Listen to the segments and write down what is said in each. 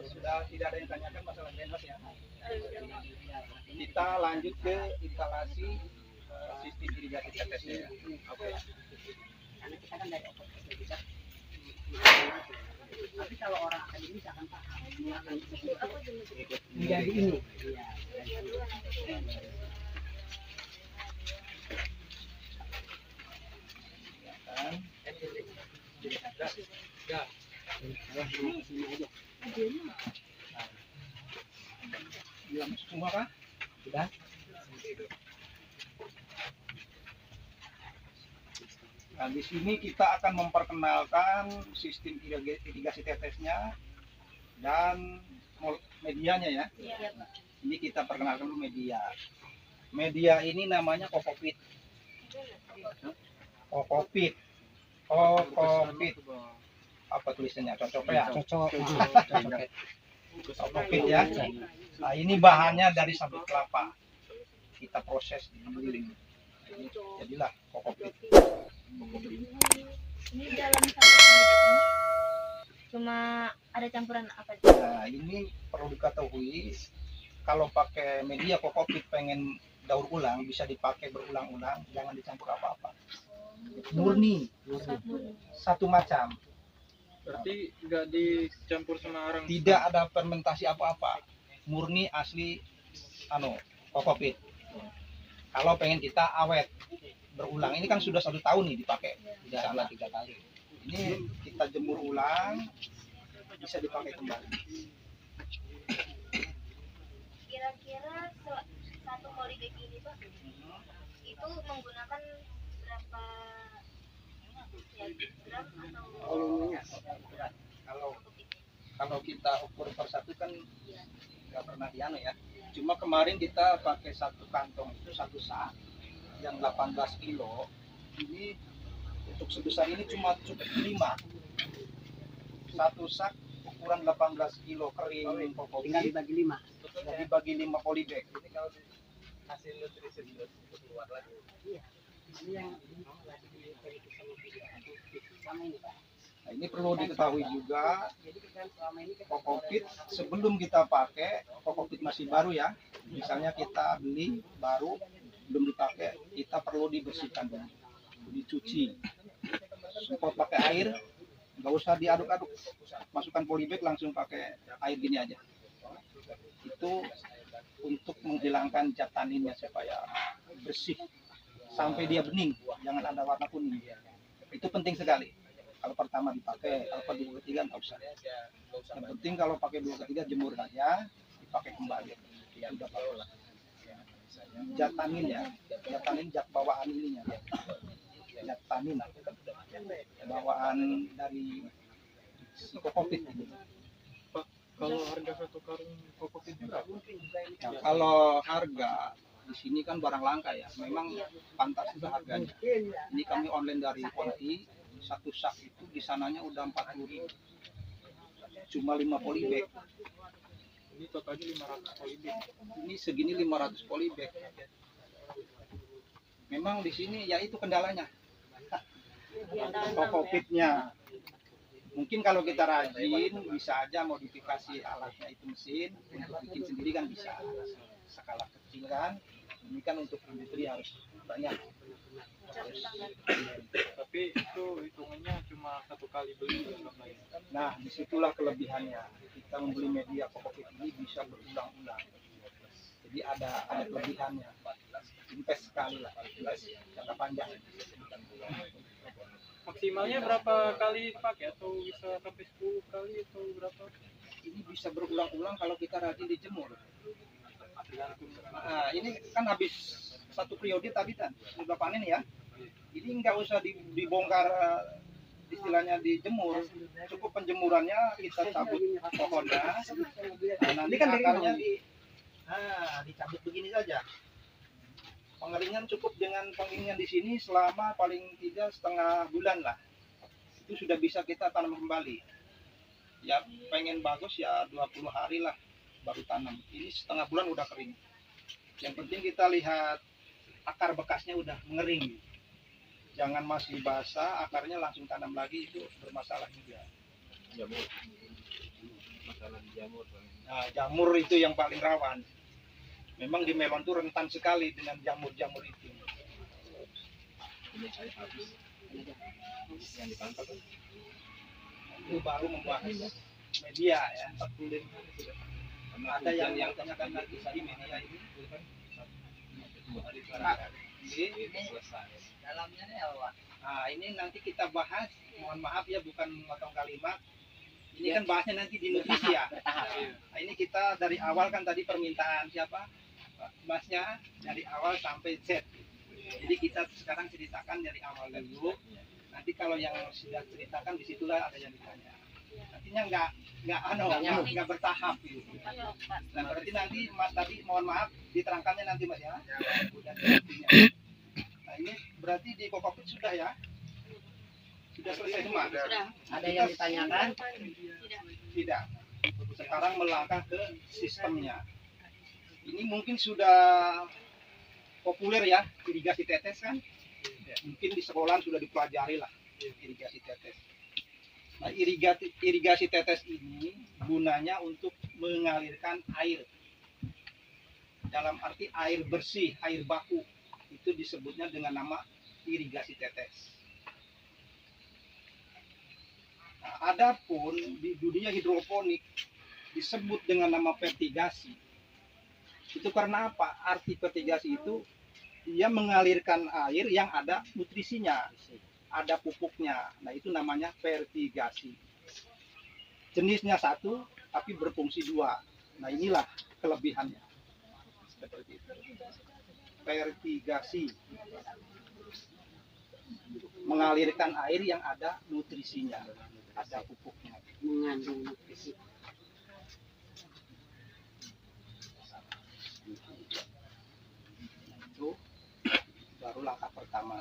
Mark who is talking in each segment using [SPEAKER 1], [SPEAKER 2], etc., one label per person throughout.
[SPEAKER 1] Sudah tidak ada yang tanyakan masalah drainase ya. Kita lanjut ke instalasi sistem irigasi tetesnya ya. Oke.
[SPEAKER 2] Karena kita kan dari operasi bisa. Tapi kalau orang akademis akan paham, akan menjadi ini. Iya.
[SPEAKER 1] Sudah masuk semua kah? Sudah. Nah, di sini kita akan memperkenalkan sistem irigasi tetesnya dan medianya ya. Ini kita perkenalkan dulu media. Media ini namanya kokopit. Kokopit. Kokopit. Apa tulisannya? Cocok ya?
[SPEAKER 2] Cocok.
[SPEAKER 1] Kokopit ya. Nah, ini bahannya dari sabut kelapa. Kita proses di giling. Jadilah kokopit.
[SPEAKER 3] Ini dalam satu ini cuma ada campuran apa aja?
[SPEAKER 1] Nah, ini perlu diketahui kalau pakai media kokopit pengen daur ulang bisa dipakai berulang-ulang, jangan dicampur apa-apa. Murni, satu macam.
[SPEAKER 4] Berarti nggak dicampur sama arang?
[SPEAKER 1] Tidak ada fermentasi apa-apa. Murni asli kokopit. Kalau pengen kita awet berulang, ini kan sudah 1 tahun nih dipakai, tidak salah 3 kali. Ini kita jemur ulang, bisa dipakai kembali.
[SPEAKER 3] Kira-kira satu polybag ini Pak, itu menggunakan berapa ya, gram atau
[SPEAKER 1] Kalau kita ukur per satu kan nggak pernah diano ya. Cuma kemarin kita pakai 1 kantong itu 1 sak yang 18 kilo. Ini untuk sebesar ini cuma cukup 5. 1 sak ukuran 18 kilo kering kokopit.
[SPEAKER 2] Tinggal dibagi 5.
[SPEAKER 1] Jadi bagi 5 polybag.
[SPEAKER 4] Ini kalau hasil nutrisi keluar lagi.
[SPEAKER 2] Iya. Ini yang sama ini Pak.
[SPEAKER 1] Nah, ini perlu diketahui juga,
[SPEAKER 2] Jadi kita selama ini
[SPEAKER 1] kokopit sebelum kita pakai, kokopit masih baru ya. Misalnya kita beli baru, belum dipakai, kita perlu dibersihkan dulu, dicuci. Semprot pakai air, nggak usah diaduk-aduk. Masukkan polybag langsung pakai air gini aja. Itu untuk menghilangkan zat taninnya supaya bersih sampai dia bening, jangan ada warna kuning. Itu penting sekali. Kalau pertama dipakai, kalau kedua ketiga nggak usah. Yang penting kalau pakai 2 ketiga jemur saja, dipakai kembali. Sudah bagus. Zat tanin ya, zat tanin zat bawaan ininya. Zat tanin bawaan dari si kokopit.
[SPEAKER 4] Pak, kalau harga 1 karung kokopit berapa?
[SPEAKER 1] Nah, kalau harga di sini kan barang langka ya, memang pantas juga harganya. Ini kami online dari Ponti, 1 sak itu di sananya udah 40.000. Cuma 5 polybag.
[SPEAKER 4] Ini totalnya 500 polybag.
[SPEAKER 1] Ini segini 500 polybag. Memang di sini ya itu kendalanya. Kokopitnya. Mungkin kalau kita rajin bisa aja modifikasi alatnya itu mesin untuk bikin sendiri kan bisa. Skala kecil kan. Ini kan untuk industri harus banyak.
[SPEAKER 4] Tapi itu hitungannya cuma 1 kali beli.
[SPEAKER 1] Nah, disitulah kelebihannya. Kita membeli media kokopit ini bisa berulang-ulang. Jadi ada kelebihannya. Invest sekali lah, jangka panjang.
[SPEAKER 4] Maksimalnya berapa kali pakai atau bisa sampai 10 kali atau berapa?
[SPEAKER 1] Ini bisa berulang-ulang kalau kita rajin dijemur. Nah, ini kan habis 1 periode tadi kan, sudah panen ya. Ini nggak usah dibongkar, istilahnya dijemur, cukup penjemurannya kita cabut pohonnya. Nah, nanti
[SPEAKER 2] kan
[SPEAKER 1] akarnya dicabut begini saja. Pengeringan cukup dengan pengeringan di sini selama paling tidak setengah bulan lah. Itu sudah bisa kita tanam kembali. Ya pengen bagus ya 20 hari lah baru tanam. Ini setengah bulan udah kering. Yang penting kita lihat akar bekasnya udah mengering. Jangan masih basah, akarnya langsung tanam lagi, itu bermasalah juga.
[SPEAKER 4] Ya, Bu. Masalah
[SPEAKER 1] Nah, jamur itu yang paling rawan. Memang di melon itu rentan sekali dengan jamur-jamur itu. Itu baru membahas media ya. Ada yang tanyakan lagi di media ini. Nah, dalamnya ini apa? Nah, ini nanti kita bahas. Mohon maaf ya, bukan memotong kalimat. Ini kan bahasnya nanti di nutrisi ya. Nah, ini kita dari awal kan tadi permintaan siapa? Masnya dari awal sampai Z. Jadi kita sekarang ceritakan dari awal dulu. Nanti kalau yang sudah ceritakan disitulah ada yang ditanya. Nantinya nggak bertahap gitu. Nah, berarti nanti Mas tadi mohon maaf diterangkannya nanti Mas ya. Udah intinya. Nah, ini berarti di kokopit sudah ya? Sudah selesai semua?
[SPEAKER 2] Sudah. Ada yang ditanyakan?
[SPEAKER 1] Tidak. Sekarang melangkah ke sistemnya. Ini mungkin sudah populer ya, irigasi tetes kan? Mungkin di sekolah sudah dipelajari lah irigasi tetes. Nah, irigasi tetes ini gunanya untuk mengalirkan air. Dalam arti air bersih, air baku. Itu disebutnya dengan nama irigasi tetes. Nah, adapun di dunia hidroponik disebut dengan nama vertigasi. Itu karena apa? Arti vertigasi itu dia mengalirkan air yang ada nutrisinya, ada pupuknya. Nah, itu namanya vertigasi. Jenisnya satu, tapi berfungsi dua. Nah, inilah kelebihannya. Seperti itu. Vertigasi. Mengalirkan air yang ada nutrisinya, ada pupuknya.
[SPEAKER 2] Mengandung nutrisi.
[SPEAKER 1] Itu baru langkah pertama.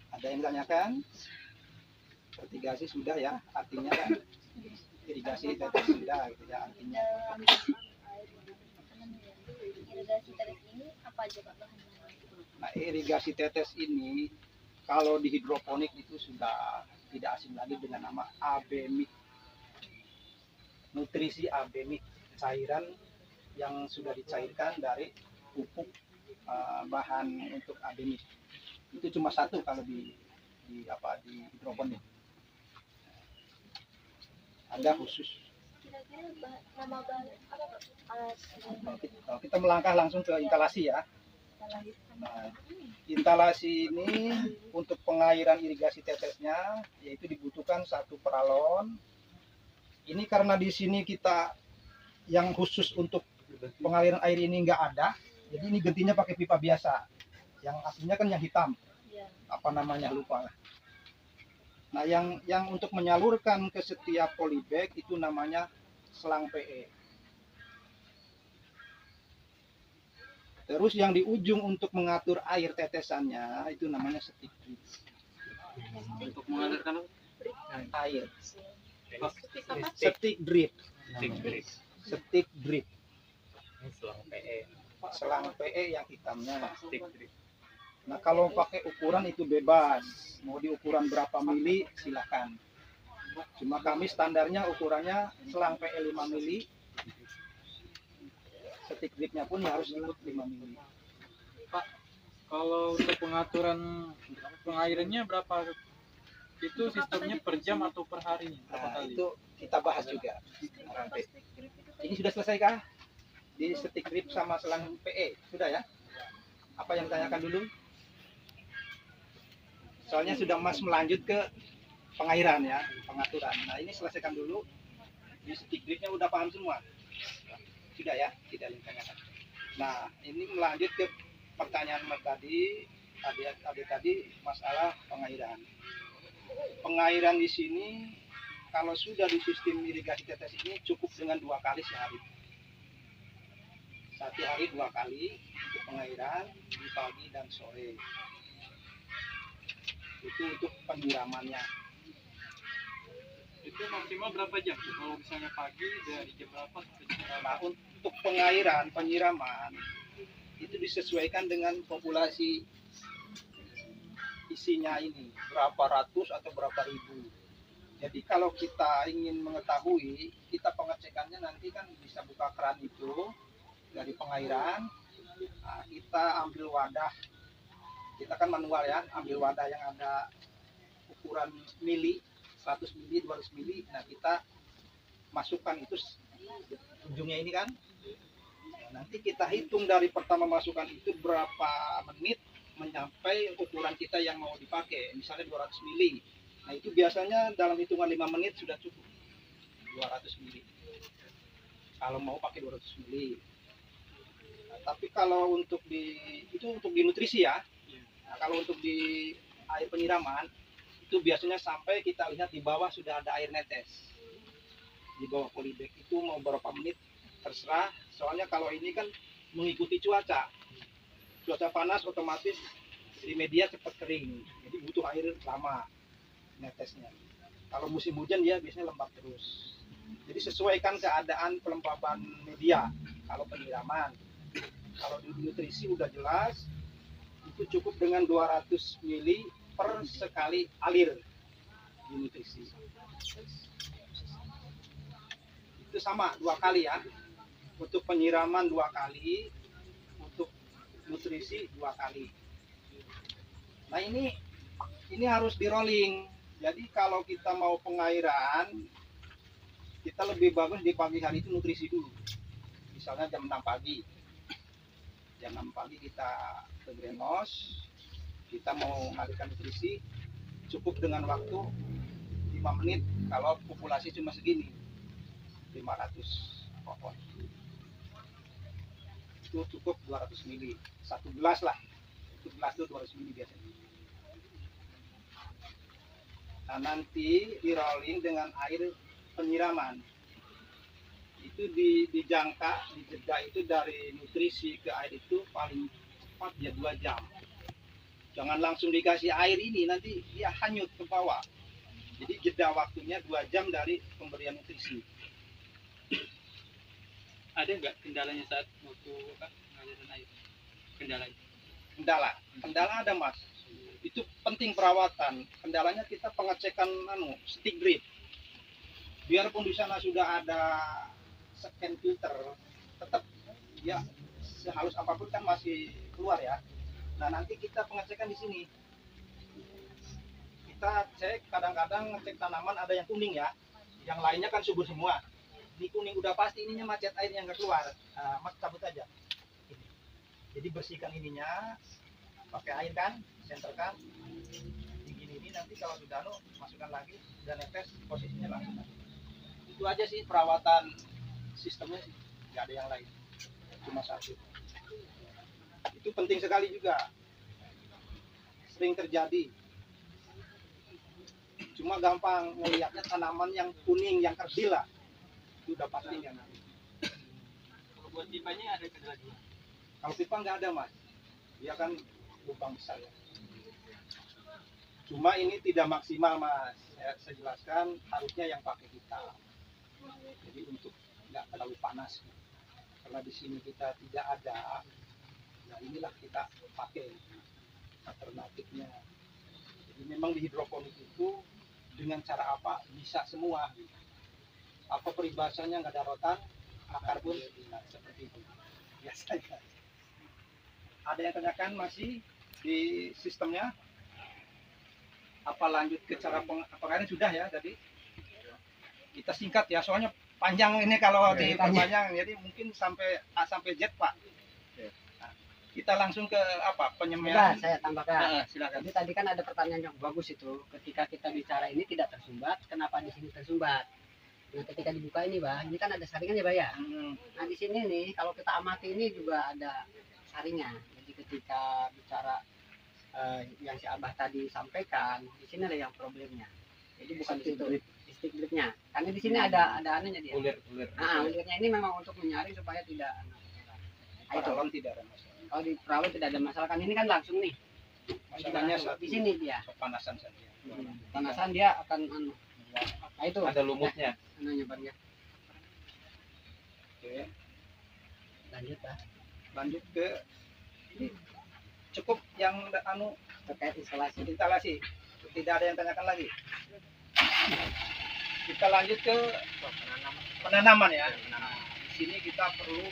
[SPEAKER 1] Ada yang tanyakan? Vertigasi sudah ya, artinya kan irigasi tetes sudah gitu ya artinya.
[SPEAKER 3] Irigasi tetes ini apa aja Pak bahannya?
[SPEAKER 1] Nah, irigasi tetes ini kalau di hidroponik itu sudah tidak asing lagi dengan nama abemik. Nutrisi abemik, cairan yang sudah dicairkan dari pupuk bahan untuk abemik. Itu cuma satu kalau di hidroponik. Ada khusus.
[SPEAKER 3] Kira-kira nama bahan apa Pak?
[SPEAKER 1] Kalau kita melangkah langsung ke instalasi ya. Nah, instalasi ini untuk pengairan irigasi tetesnya yaitu dibutuhkan satu peralon. Ini karena di sini kita yang khusus untuk pengaliran air ini nggak ada, jadi ini gentinya pakai pipa biasa. Yang aslinya kan yang hitam, apa namanya lupa lah. Nah, yang untuk menyalurkan ke setiap polybag itu namanya selang PE. Terus yang di ujung untuk mengatur air tetesannya itu namanya stick drip.
[SPEAKER 4] Untuk mengalirkan
[SPEAKER 1] Air. Stick drip. Stick drip. Selang PE yang hitamnya. Nah, kalau pakai ukuran itu bebas. Mau di ukuran berapa mili silakan. Cuma kami standarnya ukurannya selang PE 5 mili. Stick dripnya pun harus ikut 5 mili.
[SPEAKER 4] Pak, kalau untuk pengaturan pengairannya berapa? Itu sistemnya per jam atau per hari? Berapa
[SPEAKER 1] Nah,
[SPEAKER 4] kali?
[SPEAKER 1] itu kita bahas juga nanti. Ini sudah selesai kah? Di stick drip sama selang PE sudah ya? Apa yang ditanyakan dulu? Soalnya sudah Mas melanjut ke pengairan ya, pengaturan. Nah, ini selesaikan dulu. Di stick dripnya udah paham semua? Sudah ya? Tidak ada yang ditanyakan. Nah, ini melanjut ke pertanyaan Mas tadi, adik tadi masalah pengairan. Pengairan di sini kalau sudah di sistem irigasi tetes ini cukup dengan 2 kali sehari. 1 hari 2 kali untuk pengairan di pagi dan sore. Itu untuk penyiramannya.
[SPEAKER 4] Itu maksimal berapa jam? Kalau misalnya pagi dari jam berapa sampai jam berapa?
[SPEAKER 1] Nah, untuk pengairan, penyiraman itu disesuaikan dengan populasi isinya ini, berapa ratus atau berapa ribu. Jadi kalau kita ingin mengetahui, kita pengecekannya nanti kan bisa buka keran itu dari pengairan. Nah, kita ambil wadah, kita kan manual ya, ambil wadah yang ada ukuran mili, 100 mili, 200 mili. Nah, kita masukkan itu ujungnya ini kan. Nah, nanti kita hitung dari pertama masukkan itu berapa menit menyampai ukuran kita yang mau dipakai, misalnya 200 mili. Nah, itu biasanya dalam hitungan 5 menit sudah cukup 200 mili. Kalau mau pakai 200 mili. Nah, tapi kalau untuk itu untuk di nutrisi ya. Nah, kalau untuk di air penyiraman itu biasanya sampai kita lihat di bawah sudah ada air netes. Di bawah polybag itu mau berapa menit terserah. Soalnya kalau ini kan mengikuti cuaca. Cuaca panas otomatis di media cepat kering. Jadi butuh air lama netesnya. Kalau musim hujan dia biasanya lembab terus. Jadi sesuaikan keadaan pelembaban media. Kalau penyiraman, kalau di nutrisi udah jelas, itu cukup dengan 200 mili per sekali alir di nutrisi. Itu sama 2 kali ya. Untuk penyiraman 2 kali, untuk nutrisi 2 kali. Nah ini harus di rolling. Jadi kalau kita mau pengairan, kita lebih bagus di pagi hari itu nutrisi dulu. Misalnya jam 6 pagi. Jam 6 pagi kita ke greenhouse, kita mau mengalirkan nutrisi, cukup dengan waktu 5 menit kalau populasi cuma segini, 500 pohon. Itu cukup 200 mili, 1 gelas lah. 1 gelas itu 200 mili biasanya. Nah, nanti di rolling dengan air penyiraman. Itu dijangka, dijeda itu dari nutrisi ke air itu paling cepat ya 2 jam. Jangan langsung dikasih air ini, nanti dia hanyut ke bawah. Jadi jeda waktunya 2 jam dari pemberian nutrisi.
[SPEAKER 4] Ada nggak kendalanya saat waktu pengaliran air?
[SPEAKER 1] Kendala ada mas. Itu penting perawatan. Kendalanya kita pengecekan stick drip. Biarpun di sana sudah ada scan filter, tetap ya sehalus apapun kan masih keluar ya. Nah, nanti kita pengecekan di sini. Kita cek, kadang-kadang ngecek tanaman ada yang kuning ya. Yang lainnya kan subur semua. Ini kuning udah pasti, ininya macet airnya nggak keluar. Nah, mas cabut aja. Jadi bersihkan ininya, pakai air kan, senterkan. Ini nanti kalau sudah masukkan lagi, udah netes, posisinya langsung. Itu aja sih perawatan sistemnya sih, nggak ada yang lain, cuma satu. Itu penting sekali juga, sering terjadi. Cuma gampang melihatnya tanaman yang kuning, yang kerdil lah, itu udah pasti yang nanti.
[SPEAKER 4] Kalau buat pipanya ada kendala juga?
[SPEAKER 1] Kalau pipa nggak ada mas, dia kan lubang besar ya. Cuma ini tidak maksimal mas, saya jelaskan harusnya yang pakai hitam. Jadi untuk nggak terlalu panas. Karena di sini kita tidak ada, nah inilah kita pakai alternatifnya. Jadi memang di hidroponik itu dengan cara apa bisa semua. Apa peribahasanya nggak ada rotan, akar pun nah, seperti itu. Biasanya. Ada yang tanyakan masih di sistemnya? Apa lanjut ke cara pengairan sudah ya tadi? Kita singkat ya, soalnya panjang ini kalau diperpanjang, jadi mungkin sampai A sampai Z Pak. Nah, kita langsung ke apa penyemaian?
[SPEAKER 2] Saya tambahkan.
[SPEAKER 1] Silakan.
[SPEAKER 2] Jadi tadi kan ada pertanyaan yang bagus itu. Ketika kita bicara ini tidak tersumbat, kenapa di sini tersumbat? Nah, ketika dibuka ini, Bah, ini kan ada saringannya, Bah ya. Nah, di sini nih, kalau kita amati ini juga ada saringan. Jadi ketika bicara yang si Abah tadi sampaikan, di sini ada yang problemnya. Jadi bukan di situ stick dripnya. Karena di sini ada anunya dia.
[SPEAKER 4] Ulir.
[SPEAKER 2] Nah, ulirnya ini memang untuk menyaring supaya tidak. Nah, itu.
[SPEAKER 1] Paralon tidak ada masalah.
[SPEAKER 2] Kalau di perahu tidak ada masalah kan ini kan langsung nih.
[SPEAKER 1] Masalahnya
[SPEAKER 2] Langsung.
[SPEAKER 1] satu,
[SPEAKER 2] Di sini dia.
[SPEAKER 1] kepanasan saja.
[SPEAKER 2] Panasan dia akan nah itu.
[SPEAKER 4] Ada lumutnya.
[SPEAKER 2] Anunya Bang ya.
[SPEAKER 1] Oke,
[SPEAKER 2] Lanjut Pak.
[SPEAKER 1] lanjut ke ini cukup yang
[SPEAKER 2] Terkait instalasi.
[SPEAKER 1] instalasi. Tidak ada yang tanyakan lagi. Kita lanjut ke penanaman ya. Nah, di sini kita perlu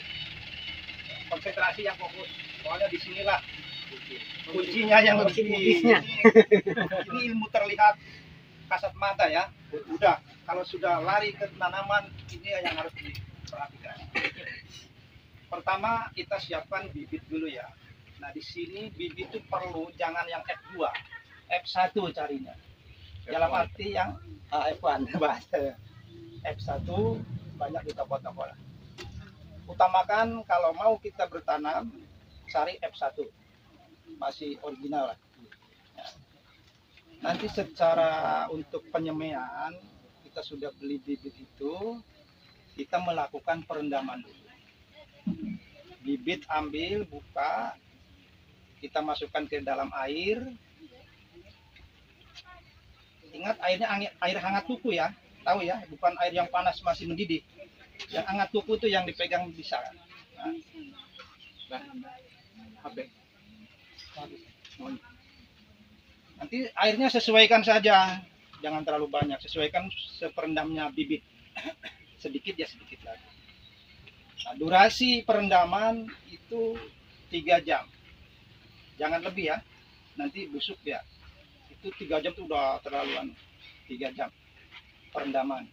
[SPEAKER 1] konsentrasi yang fokus. Soalnya di sinilah kuncinya yang lebih. Ini ilmu terlihat kasat mata ya. Udah, kalau sudah lari ke tanaman, ini yang harus diperhatikan. Pertama kita siapkan bibit dulu ya. Nah di sini bibit itu perlu jangan yang F2, F1 carinya. Dalam arti yang F1 bahasa F1 banyak di toko-toko lah. Utamakan kalau mau kita bertanam cari F1 masih original lah. Nanti secara untuk penyemaian kita sudah beli bibit itu, kita melakukan perendaman dulu. Bibit ambil, buka, kita masukkan ke dalam air. Ingat airnya air hangat tuku ya, tahu ya, bukan air yang panas masih mendidih. Yang hangat tuku itu yang dipegang bisa. Nah, nanti airnya sesuaikan saja, jangan terlalu banyak, sesuaikan seperendamnya bibit. Sedikit ya sedikit lagi. Nah, durasi perendaman itu 3 jam, jangan lebih ya, nanti busuk ya. Itu 3 jam itu udah terlaluan. 3 jam perendaman.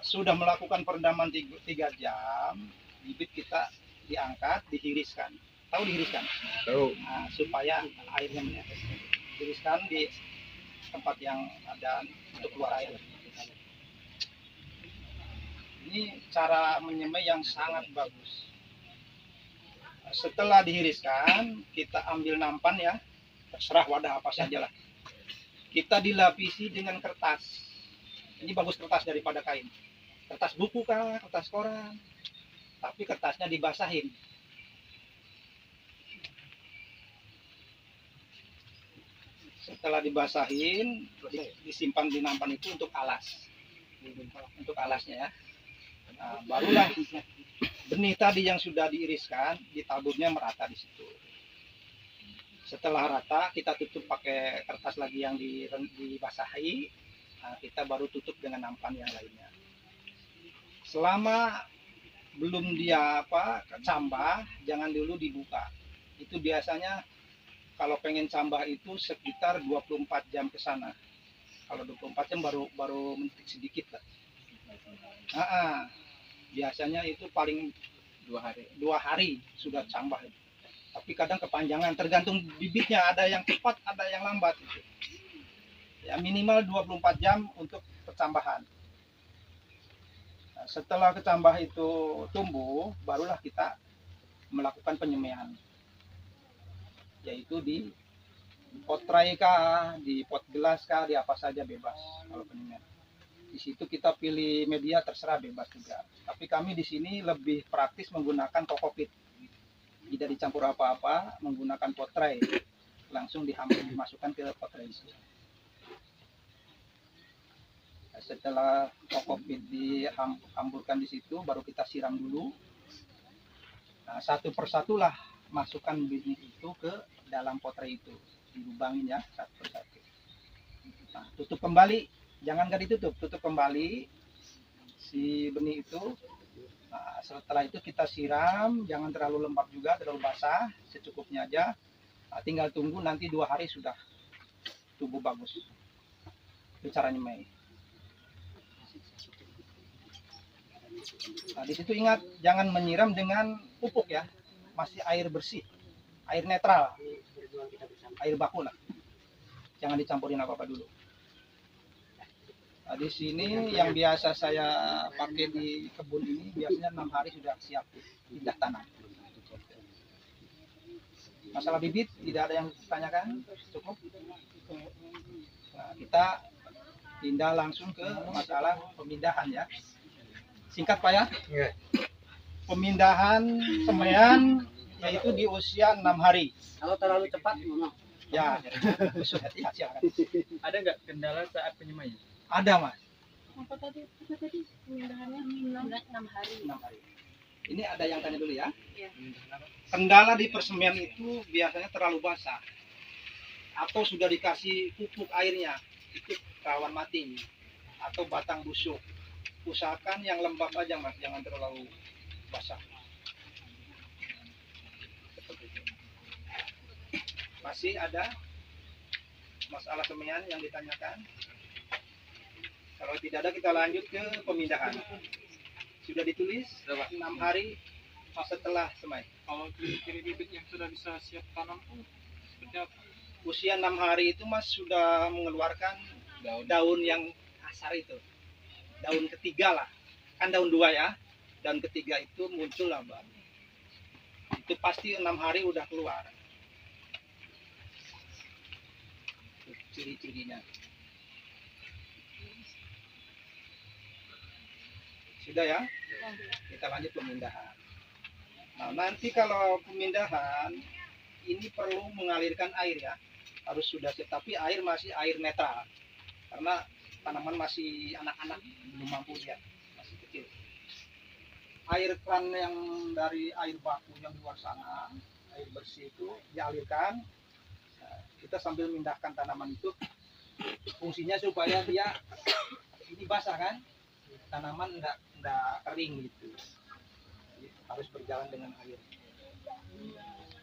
[SPEAKER 1] Sudah melakukan perendaman 3 jam, bibit kita diangkat, dihiriskan. Tahu dihiriskan? Tahu. Nah, supaya airnya menetes. Dihiriskan di tempat yang ada untuk keluar air. Ini cara menyemai yang sangat bagus. Setelah dihiriskan, kita ambil nampan ya, terserah wadah apa saja lah. Kita dilapisi dengan kertas. Ini bagus kertas daripada kain. Kertas buku kah, kertas koran. Tapi kertasnya dibasahin. Setelah dibasahin, disimpan di nampan itu untuk alas. Untuk alasnya ya. Nah, barulah benih tadi yang sudah diiriskan, ditaburnya merata di situ. Setelah rata, kita tutup pakai kertas lagi yang dibasahi. Nah, kita baru tutup dengan nampan yang lainnya. Selama belum dia cambah, jangan dulu dibuka. Itu biasanya kalau pengen cambah itu sekitar 24 jam ke sana. Kalau 24 jam baru mentik sedikit lah. Biasanya itu paling 2 hari sudah cambah. Tapi kadang kepanjangan, tergantung bibitnya, ada yang cepat, ada yang lambat. Ya minimal 24 jam untuk percambahan. Nah, setelah kecambah itu tumbuh, barulah kita melakukan penyemaian. Yaitu di pot tray kah, di pot gelas kah, di apa saja bebas kalau penyemaian. Di situ kita pilih media terserah, bebas juga. Tapi kami di sini lebih praktis menggunakan kokopit. Tidak dicampur apa-apa, menggunakan pot tray. Langsung dimasukkan ke pot tray. Setelah kokopit dihamburkan di situ, baru kita siram dulu. Nah, satu persatulah masukkan benih itu ke dalam pot tray itu. Dilubangin ya, satu persatu. Nah, tutup kembali. Jangan nggak ditutup, tutup kembali si benih itu. Nah, setelah itu kita siram, jangan terlalu lembab juga, terlalu basah, secukupnya aja. Nah, tinggal tunggu nanti 2 hari sudah tumbuh bagus. Itu cara nyemai. Nah, di situ ingat jangan menyiram dengan pupuk ya, masih air bersih, air netral, air baku lah. Jangan dicampurin apa-apa dulu. Nah, di sini yang biasa saya pakai di kebun ini biasanya 6 hari sudah siap pindah tanam. Masalah bibit tidak ada yang ditanyakan, cukup. Nah, kita pindah langsung ke masalah pemindahan ya. Singkat Pak ya. Pemindahan semaian yaitu di usia 6 hari.
[SPEAKER 2] Kalau terlalu cepat, gimana?
[SPEAKER 1] Ya, hati-hati.
[SPEAKER 4] Ada nggak kendala saat penyemaian?
[SPEAKER 1] Ada Mas.
[SPEAKER 3] Apa tadi pemindahannya 6 hari.
[SPEAKER 1] 6 hari. Ini ada yang tanya dulu ya.
[SPEAKER 3] Iya.
[SPEAKER 1] Kendala di persemaian itu biasanya terlalu basah atau sudah dikasih pupuk airnya. itu rawan mati atau batang busuk. Usahakan yang lembab aja mas, jangan terlalu basah. Seperti itu. Masih ada masalah semaian yang ditanyakan? Kalau tidak ada kita lanjut ke pemindahan. Sudah ditulis 6 hari setelah semai.
[SPEAKER 4] Kalau ciri-ciri bibit yang sudah bisa siap tanam tuh seperti apa?
[SPEAKER 1] Usia 6 hari itu mas sudah mengeluarkan daun yang kasar itu. Daun ketiga lah. Kan daun 2 ya. Daun ketiga itu muncul lah baru. Itu pasti 6 hari udah keluar. Ciri-cirinya. Sudah ya? Kita lanjut pemindahan. Nah, nanti kalau pemindahan ini perlu mengalirkan air ya. Harus sudah siap, tapi air masih air netral. Karena tanaman masih anak-anak, belum mampu dia, masih kecil. Air keran yang dari air baku yang luar sana, air bersih itu dialirkan. Nah, kita sambil memindahkan tanaman itu, fungsinya supaya dia ini basah kan, tanaman enggak kering gitu. Jadi, harus berjalan dengan air.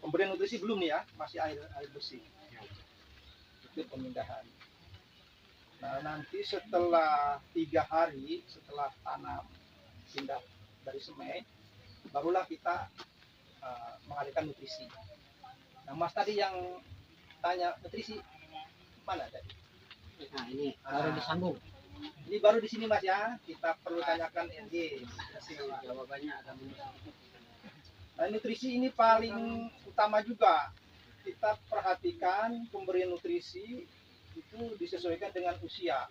[SPEAKER 1] Pemberian nutrisi belum nih ya, masih air bersih. Itu pemindahan. Nah, nanti setelah 3 hari setelah tanam pindah dari semai, barulah kita mengalirkan nutrisi. Nah, Mas tadi yang tanya nutrisi mana tadi?
[SPEAKER 2] Nah, ini baru disambung.
[SPEAKER 1] Ini baru di sini Mas ya. Kita perlu tanyakan NG.
[SPEAKER 2] Jawabannya agak mundur.
[SPEAKER 1] Nah, nutrisi ini paling utama juga. Kita perhatikan pemberian nutrisi itu disesuaikan dengan usia.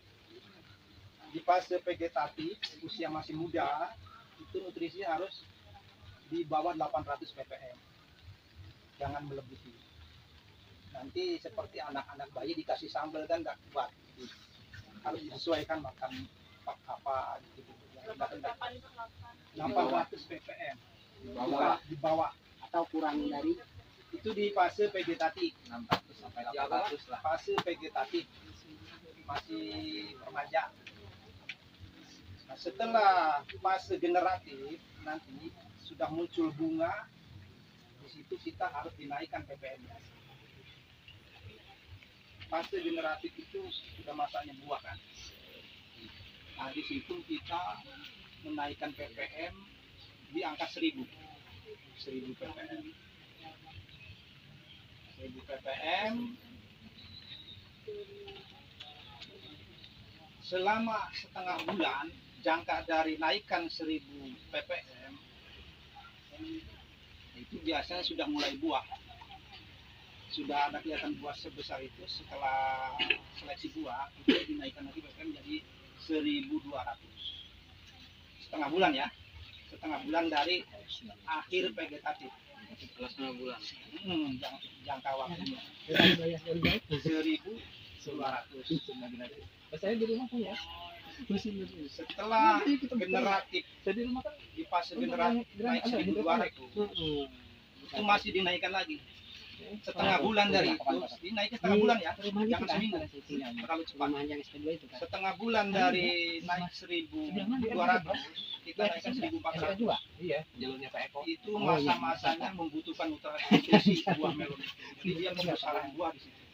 [SPEAKER 1] Di fase vegetatif, usia masih muda, itu nutrisi harus di bawah 800 ppm. Jangan melebihi. Nanti seperti anak-anak bayi dikasih sambal kan nggak kuat. Harus disesuaikan makan apa gitu. 800 ppm di bawah
[SPEAKER 2] Atau kurang dari
[SPEAKER 1] itu di fase vegetatif.
[SPEAKER 5] 600 sampai 800 lah.
[SPEAKER 1] Fase vegetatif masih remaja. Nah, setelah fase generatif nanti sudah muncul bunga, di situ kita harus dinaikkan ppm-nya. Fase generatif itu sudah masanya buah kan. Nah, di situ kita menaikkan ppm di angka 1000 ppm. 1000 ppm selama setengah bulan. Jangka dari naikkan 1000 ppm itu biasanya sudah mulai buah, sudah ada kelihatan buah sebesar itu. Setelah seleksi buah itu dinaikkan lagi ppm jadi 1200 setengah bulan ya, setengah bulan dari akhir vegetatif.
[SPEAKER 5] Setelah setengah bulan.
[SPEAKER 1] Jangka waktunya 1200.
[SPEAKER 5] Saya di rumah punya.
[SPEAKER 1] Setelah generatif,
[SPEAKER 5] Saya di rumah kan
[SPEAKER 1] di fase generatif naik 1200 itu masih dinaikkan lagi setengah bulan dari itu, dinaikkan setengah bulan ya, jangan seminggu, terlalu cepat.
[SPEAKER 2] Rumah yang SP2 itu kan.
[SPEAKER 1] Setengah bulan dari naik 1200 kita naikkan 1400.
[SPEAKER 5] iya, jalurnya Pak Eko.
[SPEAKER 1] Itu masa-masanya membutuhkan nutrisi buah melon. Jadi dia pembesaran buah di situ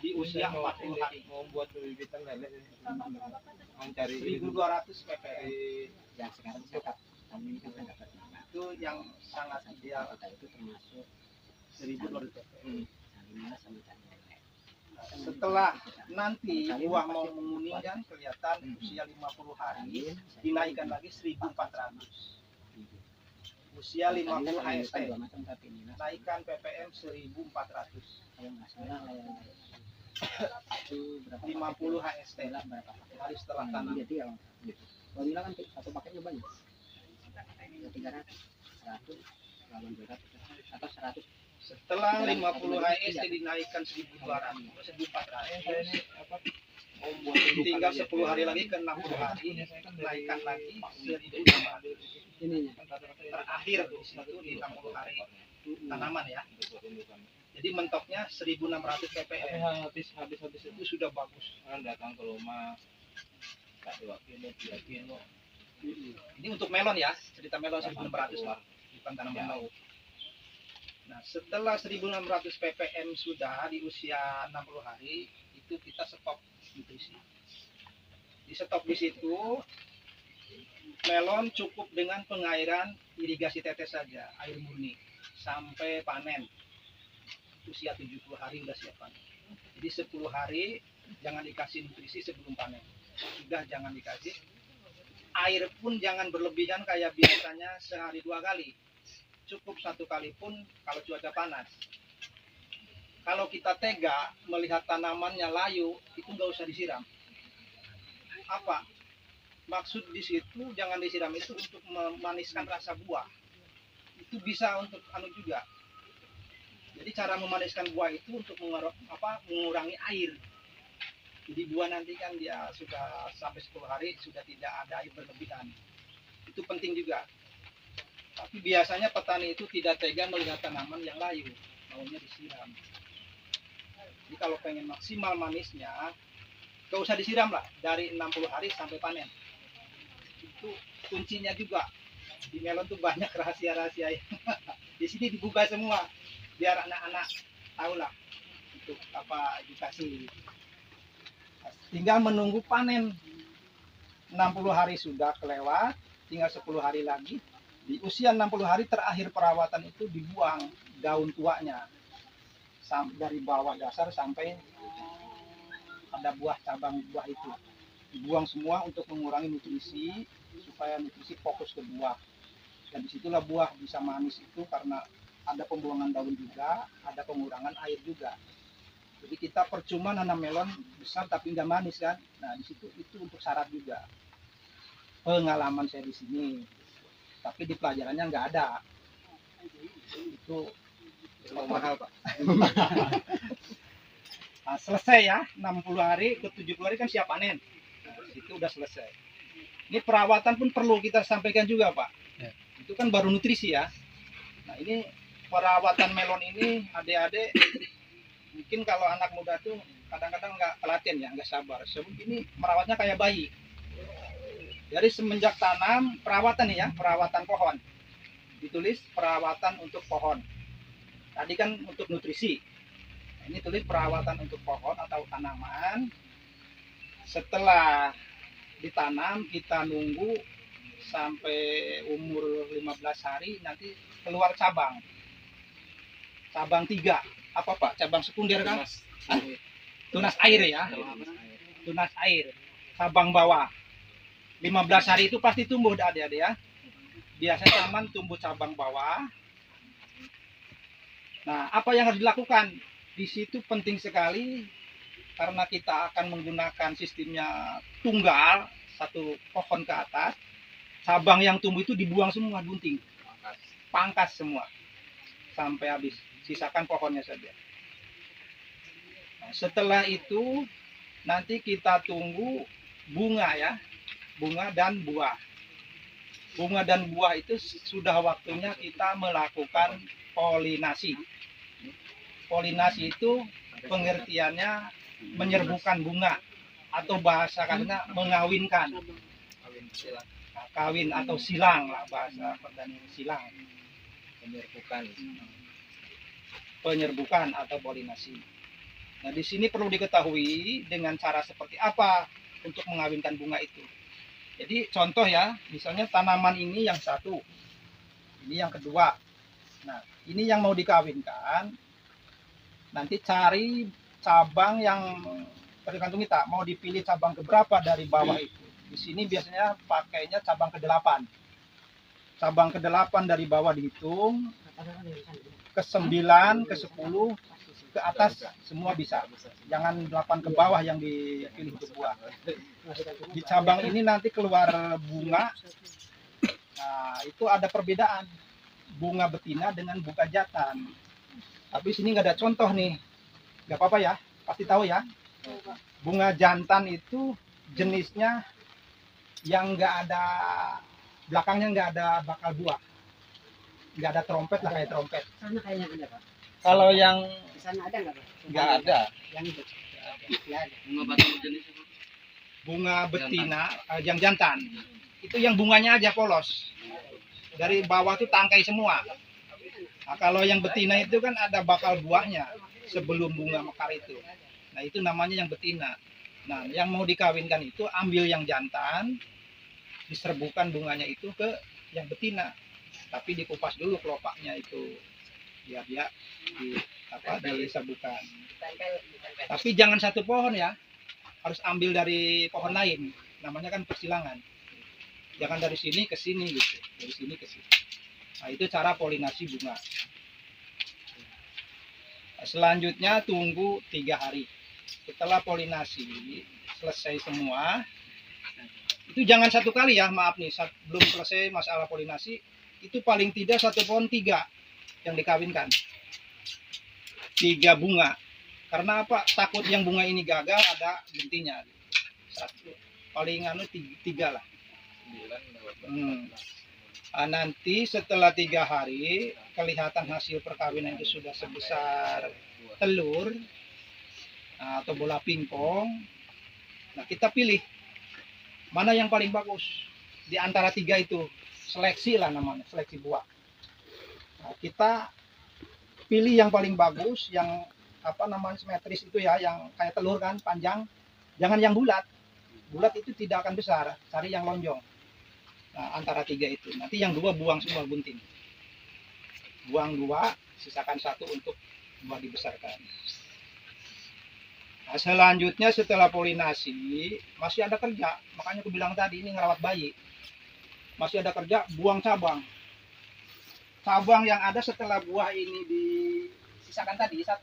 [SPEAKER 1] di usia 40 hari.
[SPEAKER 5] Mau buat bibitan lele. Mau cari
[SPEAKER 1] 1200 ppm
[SPEAKER 2] Yang sekarang saya kami ini kan dapat
[SPEAKER 1] itu yang sangat ideal.
[SPEAKER 2] kita itu termasuk
[SPEAKER 1] 1200 ppm.
[SPEAKER 2] salimah sama cari lele.
[SPEAKER 1] Setelah nanti buah mau menguning kan kelihatan usia 50 hari dinaikkan lagi 1400. Usia 50 HST
[SPEAKER 2] dua macam tapi ini lah.
[SPEAKER 1] naikkan ppm 1400.
[SPEAKER 2] Kalau nggak salah itu berapa
[SPEAKER 1] 50 HST
[SPEAKER 2] lah berapa paket
[SPEAKER 1] hari setelah tanam.
[SPEAKER 2] jadi ya gitu. Kalau bilang kan satu paketnya banyak. 300, 100, 800 atau 100.
[SPEAKER 1] Setelah 50 HST dinaikkan 1200, 1400. Tinggal 10 hari lagi ke 60 hari naikkan lagi 1200.
[SPEAKER 2] Ininya
[SPEAKER 1] Terakhir di situ di 60 hari tanaman ya. Jadi mentoknya 1600 ppm.
[SPEAKER 5] Habis itu
[SPEAKER 1] Itu sudah bagus.
[SPEAKER 5] orang datang ke rumah tak 2 kilo 3 kilo.
[SPEAKER 1] Ini untuk melon ya, cerita melon 1600 lah, bukan tanaman laut. Nah, setelah 1600 ppm sudah di usia 60 hari, itu kita stop nutrisi. Di stop di situ, melon cukup dengan pengairan irigasi tetes saja, air murni, sampai panen. Usia 70 hari udah siap panen. Jadi 10 hari jangan dikasih nutrisi sebelum panen. Sudah jangan dikasih. Air pun jangan berlebihan kayak biasanya sehari 2 kali. Cukup 1 kali pun kalau cuaca panas. Kalau kita tega melihat tanamannya layu, itu nggak usah disiram. Apa? Maksud di situ jangan disiram itu untuk memaniskan rasa buah. Itu bisa untuk juga. Jadi cara memaniskan buah itu untuk mengurangi air. Jadi buah nanti kan dia sudah sampai 10 hari sudah tidak ada air berlebihan. Itu penting juga. Tapi biasanya petani itu tidak tega melihat tanaman yang layu, maunya disiram. Jadi kalau pengen maksimal manisnya, gak usah disiram lah dari 60 hari sampai panen. Itu kuncinya juga. Di melon tuh banyak rahasia-rahasia. Di sini dibuka semua biar anak-anak tahu lah untuk edukasi. Tinggal menunggu panen. 60 hari sudah kelewat, tinggal 10 hari lagi. Di usia 60 hari terakhir perawatan itu dibuang daun tuanya dari bawah dasar sampai pada buah, cabang buah itu. Dibuang semua untuk mengurangi nutrisi supaya nutrisi fokus ke buah. Dan disitulah buah bisa manis itu karena ada pembuangan daun juga, ada pengurangan air juga. Jadi kita percuma nanam melon besar tapi nggak manis kan. Nah di situ itu untuk syarat juga. Pengalaman saya di sini. Tapi di pelajarannya nggak ada. Itu
[SPEAKER 5] Mahal Pak.
[SPEAKER 1] Nah, selesai ya 60 hari ke 70 hari kan siap panen. Nah, itu udah selesai. Ini perawatan pun perlu kita sampaikan juga Pak. Itu kan baru nutrisi ya. Nah ini perawatan melon ini adik-adik mungkin kalau anak muda tuh kadang-kadang nggak pelatihan ya, nggak sabar. Sebab ini merawatnya kayak bayi. Dari semenjak tanam, perawatan nih ya, perawatan pohon. Ditulis perawatan untuk pohon. Tadi kan untuk nutrisi. Ini tulis perawatan untuk pohon atau tanaman. Setelah ditanam, kita nunggu sampai umur 15 hari, nanti keluar cabang. Cabang 3. Apa Pak? Cabang sekunder kan? Tunas air ya. Tunas air. Cabang bawah. 15 hari itu pasti tumbuh adik-adik ya. Biasanya taman tumbuh cabang bawah. Nah, apa yang harus dilakukan? Di situ penting sekali karena kita akan menggunakan sistemnya tunggal, satu pohon ke atas. Cabang yang tumbuh itu dibuang semua, gunting. Pangkas semua. Sampai habis. Sisakan pohonnya saja. Nah, setelah itu nanti kita tunggu bunga ya, bunga dan buah. Bunga dan buah itu sudah waktunya kita melakukan polinasi. Polinasi itu pengertiannya menyerbukan bunga atau bahasa karena mengawinkan. Nah, kawin atau silang lah bahasa pertanian silang. Penyerbukan atau polinasi. Nah, di sini perlu diketahui dengan cara seperti apa untuk mengawinkan bunga itu. Jadi contoh ya, misalnya tanaman ini yang satu, ini yang kedua. Nah, ini yang mau dikawinkan. Nanti cari cabang yang tergantung kita mau dipilih cabang keberapa dari bawah itu. Di sini biasanya pakainya cabang ke-8. Cabang ke-8 dari bawah dihitung. Ke-9, ke-10, ke atas semua bisa. Jangan 8 ke bawah yang dipilih untuk buah. Di cabang ini nanti keluar bunga. Nah, itu ada perbedaan. Bunga betina dengan bunga jantan. Tapi sini nggak ada contoh nih. Nggak apa-apa ya, pasti tahu ya. Bunga jantan itu jenisnya yang nggak ada, belakangnya nggak ada bakal buah. Nggak ada trompet lah kayak trompet.
[SPEAKER 2] Sana kayaknya ada Pak.
[SPEAKER 1] Kalau yang
[SPEAKER 2] Di sana ada nggak, Pak?
[SPEAKER 1] nggak ada,
[SPEAKER 2] Yang itu. Nggak ada.
[SPEAKER 5] Bunga batu jenis itu.
[SPEAKER 1] bunga betina yang jantan, itu yang bunganya aja polos. Dari bawah tuh tangkai semua. Nah, kalau yang betina itu kan ada bakal buahnya sebelum bunga mekar itu. Nah, itu namanya yang betina. Nah, yang mau dikawinkan itu ambil yang jantan, diserbukan bunganya itu ke yang betina. Tapi dikupas dulu kelopaknya itu biar dia diserbukan. Tapi jangan satu pohon ya. Harus ambil dari pohon lain. Namanya kan persilangan. Jangan dari sini ke sini gitu. Dari sini ke sini. Nah, itu cara polinasi bunga. Selanjutnya tunggu 3 hari. Setelah polinasi selesai semua, itu jangan satu kali ya, maaf nih, belum selesai masalah polinasi, itu paling tidak satu pohon 3 yang dikawinkan. 3 bunga. Karena apa? Takut yang bunga ini gagal ada bintinya. Satu, paling 3 lah. Nanti setelah 3 hari kelihatan hasil perkawinan itu sudah sebesar telur atau bola pingpong. Nah, kita pilih mana yang paling bagus di antara 3 itu. Seleksi lah namanya, seleksi buah. Nah, kita pilih yang paling bagus, yang simetris itu ya, yang kayak telur kan, panjang. Jangan yang bulat. Bulat itu tidak akan besar, cari yang lonjong. Nah, antara 3 itu. Nanti yang 2 buang semua bunting. Buang 2, sisakan 1 untuk buah dibesarkan. Nah, selanjutnya setelah polinasi, masih ada kerja. Makanya aku bilang tadi, ini ngerawat bayi. Masih ada kerja, buang cabang. Cabang yang ada setelah buah ini disisakan tadi 1,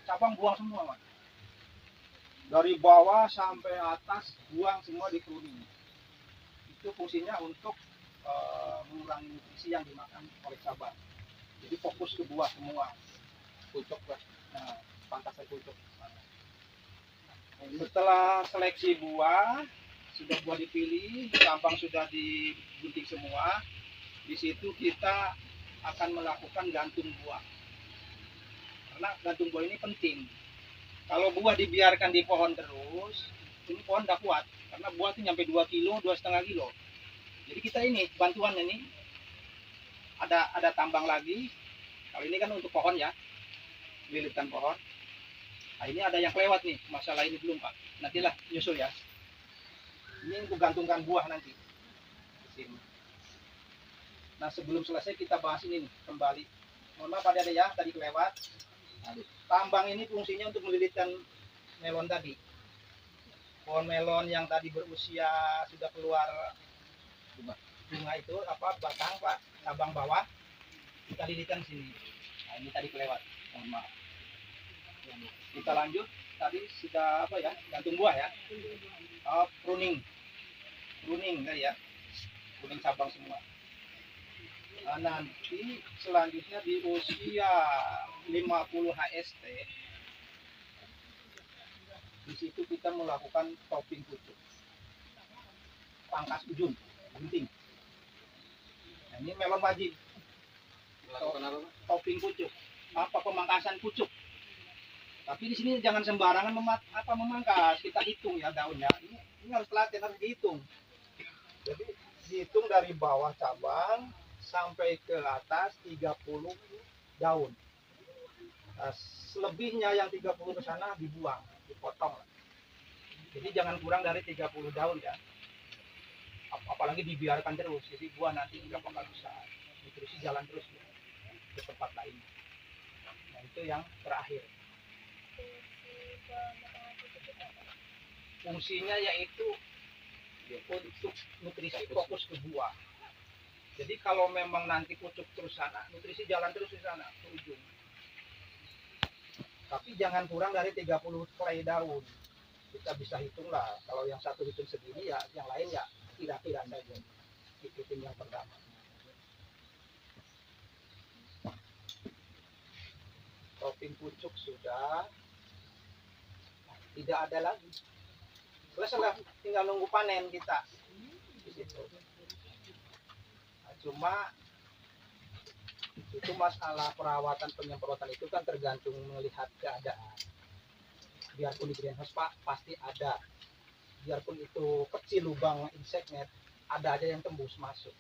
[SPEAKER 1] cabang buang semua, Mas. Dari bawah sampai atas, buang semua di pruning. Itu fungsinya untuk mengurangi nutrisi yang dimakan oleh cabang. Jadi fokus ke buah semua. Pucuk, nah, pantasnya pucuk. Setelah seleksi buah, sudah buah dipilih, cabang sudah digunting semua. Di situ kita akan melakukan gantung buah. Karena gantung buah ini penting. Kalau buah dibiarkan di pohon terus, ini pohon tidak kuat. Karena buah itu nyampe 2 kilo, 2,5 kilo. Jadi kita ini, bantuan ini, ada tambang lagi. Kalau ini kan untuk pohon ya, lilitkan pohon. Nah, ini ada yang kelewat nih, masalah ini belum Pak. Nantilah nyusul ya. Ini untuk gantungkan buah nanti. Di sini. Nah, sebelum selesai kita bahas ini nih, kembali. Mohon maaf ada ya, tadi kelewat. Tambang ini fungsinya untuk melilitkan melon tadi. Pohon melon yang tadi berusia sudah keluar bunga itu batang Pak, cabang bawah kita lilitkan sini. Nah, ini tadi kelewat. Mohon maaf. Kita lanjut. Tadi sudah gantung buah ya. Pruning tadi ya. Pruning cabang semua. Nah, nanti selanjutnya di usia 50 HST, di situ kita melakukan topping pucuk, pangkas ujung, gunting. Nah, ini melon wajib. Topping pucuk, pemangkasan pucuk. Tapi di sini jangan sembarangan memangkas. Kita hitung ya daunnya. Ini harus latihan, harus dihitung. Jadi dihitung dari bawah cabang sampai ke atas 30 daun. Nah, selebihnya yang 30 ke sana dibuang, dipotong. Jadi jangan kurang dari 30 daun ya. Apalagi dibiarkan terus, jadi buah nanti tidak bakal besar. Nutrisi jalan terus ya, ke tempat lain. Nah, itu yang terakhir. Fungsinya yaitu untuk nutrisi fokus ke buah. Jadi kalau memang nanti pucuk terus sana, nutrisi jalan terus di sana ke ujung. Tapi jangan kurang dari 30 helai daun. Kita bisa hitung lah. Kalau yang satu hitung segini ya, yang lain ya tidak saja. Ikutin yang pertama. Topping pucuk sudah. Tidak ada lagi. Selesai, tinggal nunggu panen kita. Di situ. Cuma Itu masalah perawatan penyemprotan itu kan tergantung melihat keadaan. Biarpun di greenhouse Pak pasti ada, biarpun itu kecil lubang insect net, ada aja yang tembus masuk.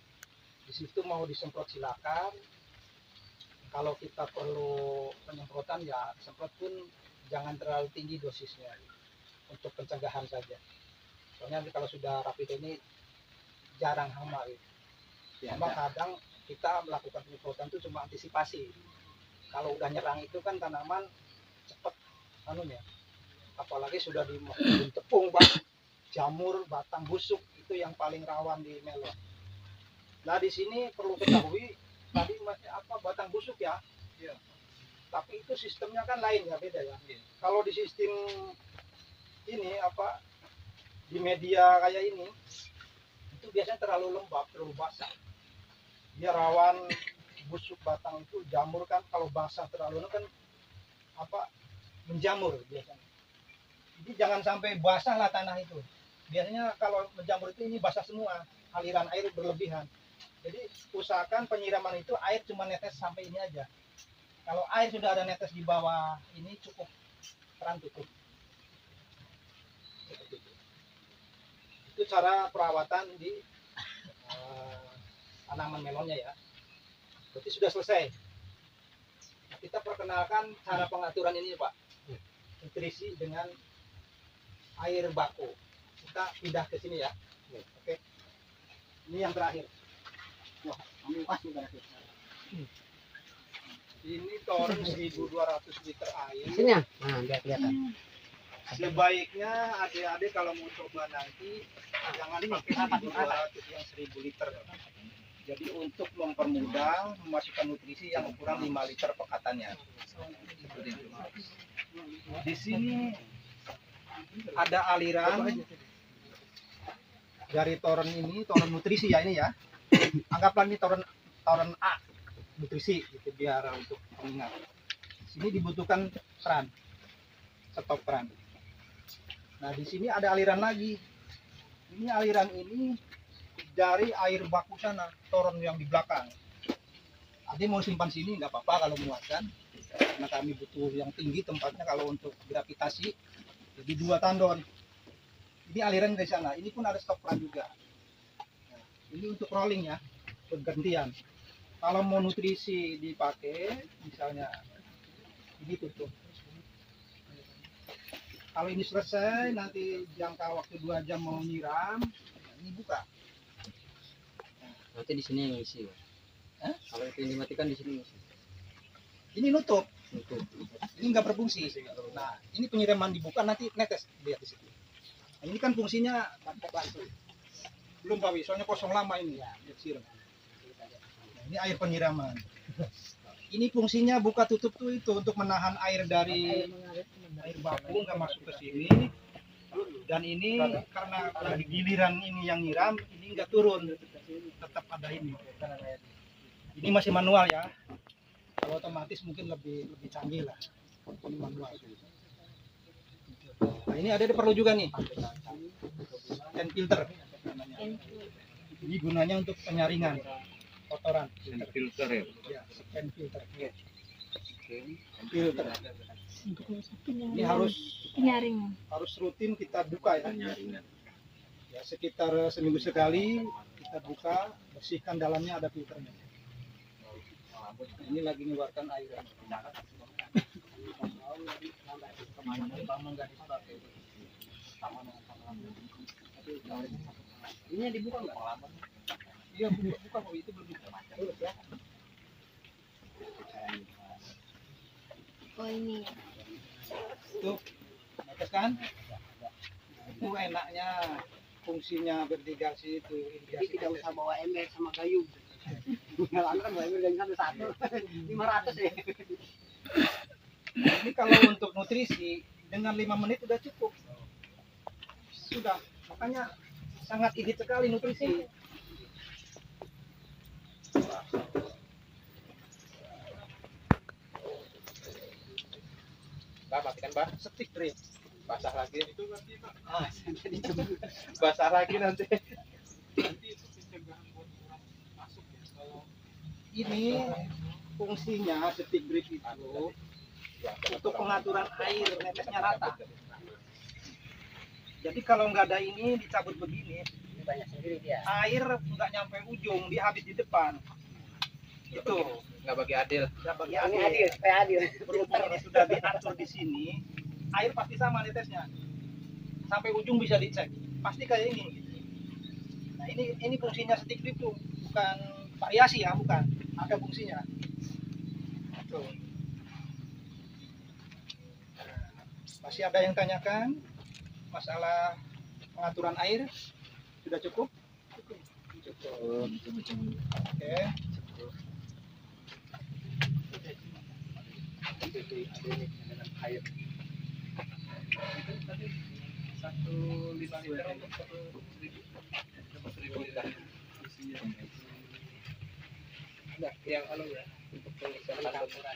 [SPEAKER 1] Di situ mau disemprot silakan. Kalau kita perlu penyemprotan ya semprot pun jangan terlalu tinggi dosisnya untuk pencegahan saja. Soalnya nanti kalau sudah rapid ini jarang hama gitu. Cuma kadang kita melakukan penyemprotan itu cuma antisipasi. Kalau udah nyerang itu kan tanaman cepet anunya. Apalagi sudah di tepung, Pak, jamur, batang busuk itu yang paling rawan di melon. Nah di sini perlu ketahui tadi masih apa batang busuk ya. Iya. Tapi itu sistemnya kan lain ya, beda ya. Iya. Kalau di sistem ini apa di media kayak ini itu biasanya terlalu lembab, terlalu basah. Dia rawan busuk batang itu jamur kan kalau basah terlalu kan apa menjamur biasanya. Jadi jangan sampai basah lah tanah itu. Biasanya kalau menjamur itu ini basah semua, aliran air berlebihan. Jadi usahakan penyiraman itu air cuma netes sampai ini aja. Kalau air sudah ada netes di bawah ini cukup, keran tutup. Itu cara perawatan di tanaman melonnya ya. Berarti sudah selesai. Nah, kita perkenalkan cara pengaturan ini Pak. Nutrisi dengan air baku. Kita pindah ke sini ya. Oke. Ini yang terakhir.
[SPEAKER 2] Wah, kami pasti berarti.
[SPEAKER 1] Ini toren 1.200 liter air.
[SPEAKER 2] Sini ya? Nah, biar kelihatan.
[SPEAKER 1] Sebaiknya adik-adik kalau mau coba nanti jangan pakai 1.200 yang 1.000 liter. Jadi untuk mempermudah memasukkan nutrisi yang ukuran 5 liter pekatannya. Seperti itu. Di sini ada aliran dari toren ini, toren nutrisi ya ini ya. Anggaplah ini toren A nutrisi gitu biar untuk pengingat. Sini dibutuhkan keran, stop keran. Nah di sini ada aliran lagi. Ini aliran ini dari air baku sana, toren yang di belakang. Adik mau simpan sini nggak apa-apa kalau muatkan, karena kami butuh yang tinggi tempatnya kalau untuk gravitasi. Jadi 2 tandon. Ini aliran dari sana. Ini pun ada stop keran juga. Nah, ini untuk rolling ya, bergantian. Kalau mau nutrisi dipakai, misalnya ini tutup. Kalau ini selesai, nanti jangka waktu 2 jam mau nyiram, ini buka.
[SPEAKER 2] Nanti di sini yang isi. Kalau itu yang dimatikan di sini isi.
[SPEAKER 1] Ini nutup,
[SPEAKER 2] Tutup.
[SPEAKER 1] ini nggak berfungsi. Nah, ini penyiraman dibuka nanti netes lihat di situ. Nah, ini kan fungsinya langsung. Belum Pak Wi, soalnya kosong lama ini ya, lihat siram. Nah, ini air penyiraman. Ini fungsinya buka tutup tuh itu untuk menahan air dari air baku nggak masuk ke sini. Dan ini karena di giliran ini yang nyiram, ini nggak turun, tetap ada ini. Ini masih manual ya. Kalau otomatis mungkin lebih canggih lah. Ini manual. Nah ini ada perlu juga nih, hand filter. Namanya. Ini gunanya untuk penyaringan kotoran.
[SPEAKER 5] Filter ya.
[SPEAKER 1] Ya, hand filter. Filter. Ini harus rutin kita buka ya. Ya sekitar seminggu sekali kita buka, bersihkan dalamnya ada filternya. Ini lagi mengeluarkan air. Ini dibuka nggak? Iya buka kok itu belum dibuka. Ya.
[SPEAKER 3] Oh ini.
[SPEAKER 1] Tuh, netes kan? Itu enaknya fungsinya berdigasi itu.
[SPEAKER 2] Jadi tidak usah bawa ember sama gayung. Kalau kan bawa ember gayung satu 500 ya.
[SPEAKER 1] Ini kalau untuk nutrisi dengan 5 menit sudah cukup. Sudah, makanya sangat irit sekali nutrisi.
[SPEAKER 5] Mbak, matikan Mbak.
[SPEAKER 1] Stick drip.
[SPEAKER 5] Basah lagi.
[SPEAKER 4] Itu berarti Pak,
[SPEAKER 5] Basah lagi nanti.
[SPEAKER 4] nanti itu pencegahan buat orang masuk ya. Kalau
[SPEAKER 1] Ini Fungsinya stick grip itu untuk pengaturan air netesnya rata. Jadi kalau nggak ada ini dicabut begini,
[SPEAKER 2] Ini banyak sendiri dia.
[SPEAKER 1] air nggak nyampe ujung, dia habis di depan. Itu
[SPEAKER 5] Nggak bagi adil.
[SPEAKER 1] nggak bagi
[SPEAKER 2] Ini
[SPEAKER 1] adil.
[SPEAKER 2] adil, supaya adil.
[SPEAKER 1] Berhubung ini sudah diatur di sini, air pasti sama netesnya. Sampai ujung bisa dicek. Pasti kayak ini. Nah, ini fungsinya stick grip tuh, bukan variasi ya, bukan. Ada fungsinya. Tuh. Masih ada yang tanyakan masalah pengaturan air? Sudah cukup? Cukup. Oke.
[SPEAKER 5] Air.
[SPEAKER 1] 1,5 liter untuk 1.000.
[SPEAKER 5] Enggak, yang ya untuk pengisian campuran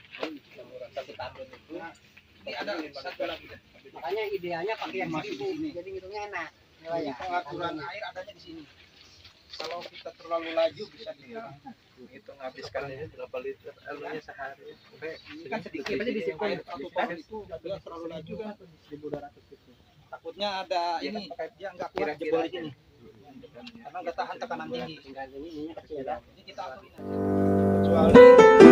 [SPEAKER 5] 1 tabung itu.
[SPEAKER 1] Ini ada satu lagi.
[SPEAKER 2] Makanya idealnya pakai yang
[SPEAKER 1] Masih di
[SPEAKER 2] 1000,
[SPEAKER 1] sini.
[SPEAKER 2] jadi ngitungnya enak. Ya,
[SPEAKER 1] Jadi
[SPEAKER 2] ya.
[SPEAKER 1] pengaturan air adanya di sini. Kalau kita terlalu laju bisa kita
[SPEAKER 5] Itu nghabiskan ini berapa liter airnya sehari.
[SPEAKER 1] ini kan sedikit.
[SPEAKER 2] Berarti di situ.
[SPEAKER 1] Air 1 ton itu dia terlalu laju kan. 1.200 itu. Takutnya ada ini dia nggak kuat jebol di sini. Karena nggak tahan tekanan tinggi.
[SPEAKER 2] Tinggal ini kecil ya.
[SPEAKER 1] Ini kita aturin aja. Kecuali